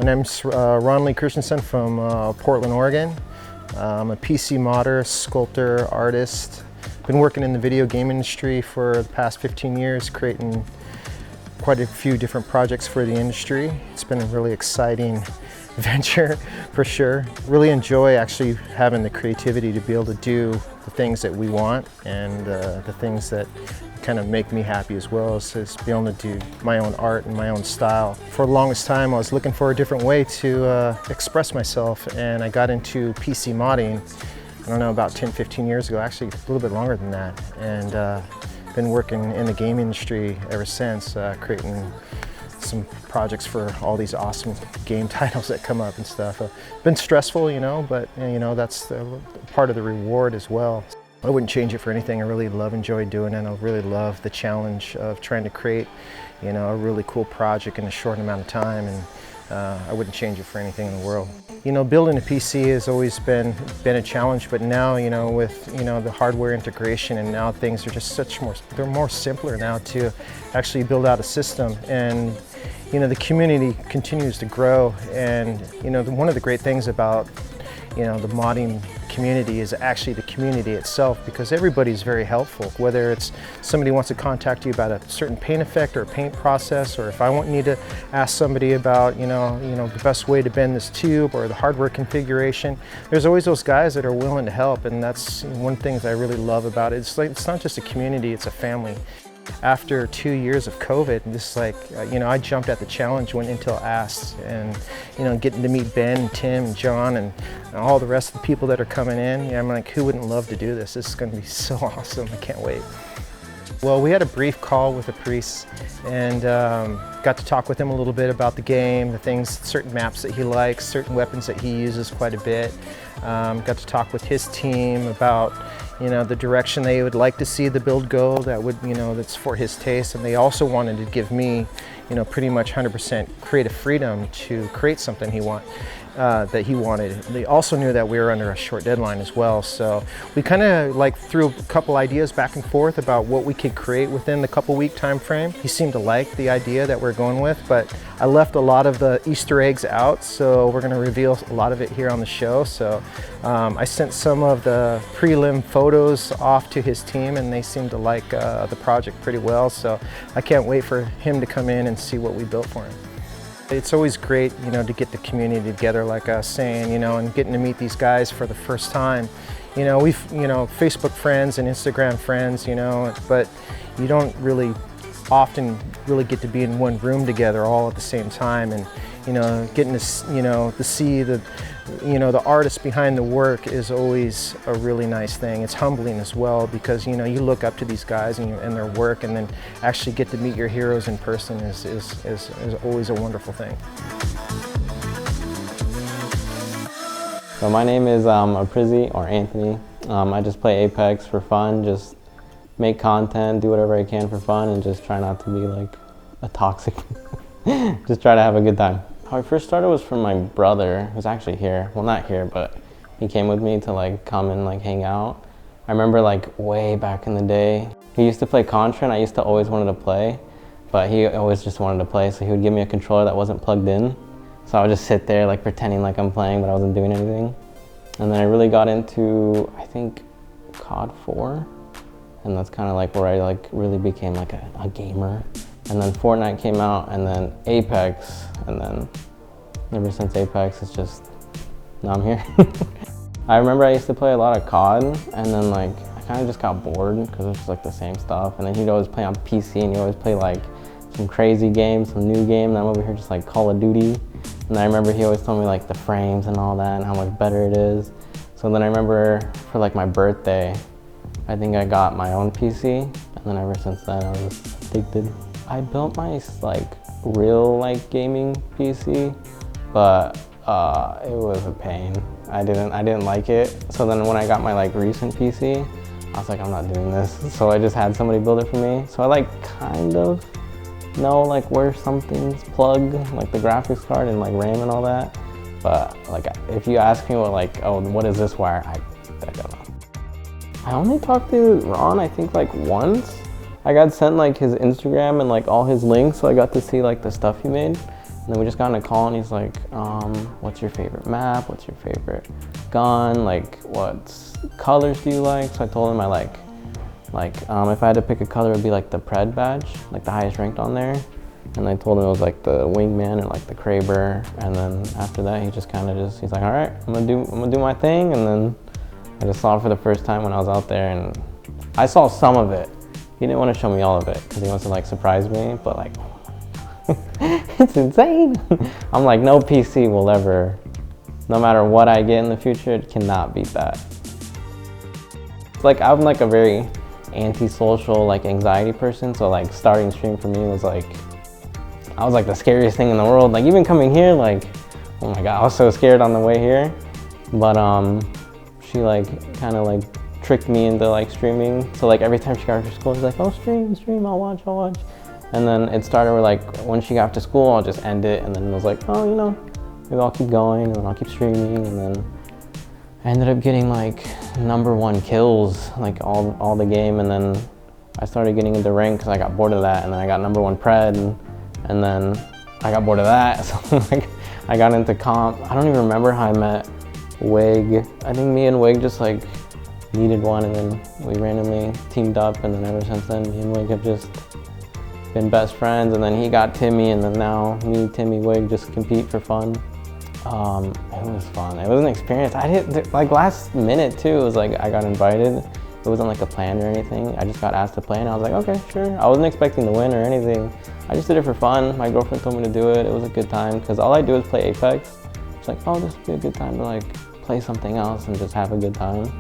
My name's Ron Lee Christensen from Portland, Oregon. I'm a PC modder, sculptor, artist. Been working in the video game industry for the past 15 years, creating quite a few different projects for the industry. It's been a really exciting venture for sure. Really enjoy actually having the creativity to be able to do the things that we want and the things that kind of make me happy as well, as be able to do my own art and my own style. For the longest time I was looking for a different way to express myself, and I got into PC modding, I don't know, about 10-15 years ago, actually a little bit longer than that, and been working in the game industry ever since, creating some projects for all these awesome game titles that come up and stuff. Been stressful, you know, but you know, that's part of the reward as well. I wouldn't change it for anything. I really enjoy doing it. I really love the challenge of trying to create, you know, a really cool project in a short amount of time, and I wouldn't change it for anything in the world. You know, building a PC has always been a challenge, but now, you know, with, you know, the hardware integration, and now things are just they're more simpler now to actually build out a system. And you know, the community continues to grow, and you know, one of the great things about, you know, the modding community is actually the community itself, because everybody's very helpful. Whether it's somebody wants to contact you about a certain paint effect or a paint process, or if I want you to ask somebody about, you know, the best way to bend this tube or the hardware configuration, there's always those guys that are willing to help, and that's one thing that I really love about it. It's like, it's not just a community, it's a family. After 2 years of COVID, this like, you know, I jumped at the challenge when Intel asked, and you know, getting to meet Ben, and Tim, and John, and all the rest of the people that are coming in. Yeah, I'm like, who wouldn't love to do this? This is going to be so awesome. I can't wait. Well, we had a brief call with Apryze, and got to talk with him a little bit about the game, the things, certain maps that he likes, certain weapons that he uses quite a bit. Got to talk with his team about, you know, the direction they would like to see the build go, that would, you know, that's for his taste. And they also wanted to give me, you know, pretty much 100% creative freedom to create something that he wanted. They also knew that we were under a short deadline as well, so we kind of like threw a couple ideas back and forth about what we could create within the couple-week time frame. He seemed to like the idea that we're going with, but I left a lot of the Easter eggs out, so we're going to reveal a lot of it here on the show. So I sent some of the prelim photos off to his team, and they seemed to like the project pretty well, so I can't wait for him to come in and see what we built for him. It's always great, you know, to get the community together, like I was saying, you know, and getting to meet these guys for the first time. You know, we've, you know, Facebook friends and Instagram friends, you know, but you don't really often get to be in one room together all at the same time, and you know, getting to, you know, to see the, you know, the artist behind the work is always a really nice thing. It's humbling as well, because you know, you look up to these guys and their work, and then actually get to meet your heroes in person is always a wonderful thing. So my name is Apryze, or Anthony. I just play Apex for fun, just make content, do whatever I can for fun, and just try not to be like a toxic. Just try to have a good time. How I first started was from my brother, who's actually here. Well, not here, but he came with me to like come and like hang out. I remember like way back in the day, he used to play Contra, and I used to always wanted to play, but he always just wanted to play, so he would give me a controller that wasn't plugged in. So I would just sit there like pretending like I'm playing, but I wasn't doing anything. And then I really got into, I think, COD 4. And that's kind of like where I like really became like a gamer. And then Fortnite came out, and then Apex, and then ever since Apex, it's just, now I'm here. I remember I used to play a lot of COD, and then like I kind of just got bored because it was just like the same stuff. And then he'd always play on PC, and he'd always play like some crazy games, some new game, and I'm over here just like Call of Duty. And I remember he always told me like the frames and all that and how much better it is. So then I remember for like my birthday, I think I got my own PC, and then ever since then I was addicted. I built my like real like gaming PC, but it was a pain. I didn't like it. So then when I got my like recent PC, I was like, I'm not doing this. So I just had somebody build it for me. So I like kind of know like where something's plugged, like the graphics card and like RAM and all that. But like if you ask me what like, oh, what is this wire? I don't know. I only talked to Ron, I think like once. I got sent like his Instagram and like all his links, so I got to see like the stuff he made. And then we just got in a call and he's like, what's your favorite map? What's your favorite gun? Like, what colors do you like? So I told him I like if I had to pick a color, it would be like the Pred badge, like the highest ranked on there. And I told him it was like the Wingman and like the Kraber. And then after that, he just kind of he's like, all right, I'm gonna do my thing. And then I just saw it for the first time when I was out there, and I saw some of it. He didn't want to show me all of it because he wants to like surprise me, but like, it's insane. I'm like, no PC will ever, no matter what I get in the future, it cannot beat that. Like, I'm like a very antisocial, like anxiety person, so like starting stream for me was like, I was like the scariest thing in the world. Like even coming here, like, oh my God, I was so scared on the way here. But she like kind of like tricked me into like streaming. So like every time she got to school, she's like, oh, stream, I'll watch. And then it started with like, when she got to school, I'll just end it. And then it was like, oh, you know, maybe I'll keep going and then I'll keep streaming. And then I ended up getting like #1 kills, like all the game. And then I started getting into rank because I got bored of that. And then I got #1 Pred. And then I got bored of that. So like I got into comp. I don't even remember how I met Wig. I think me and Wig just like needed one, and then we randomly teamed up, and then ever since then me and Wig have just been best friends. And then he got Timmy, and then now me, Timmy, Wig just compete for fun. It was fun. It was an experience. I didn't, like last minute too, it was like I got invited. It wasn't like a plan or anything. I just got asked to play and I was like, okay, sure. I wasn't expecting to win or anything. I just did it for fun. My girlfriend told me to do it. It was a good time because all I do is play Apex. It's like, oh, this would be a good time to like play something else and just have a good time.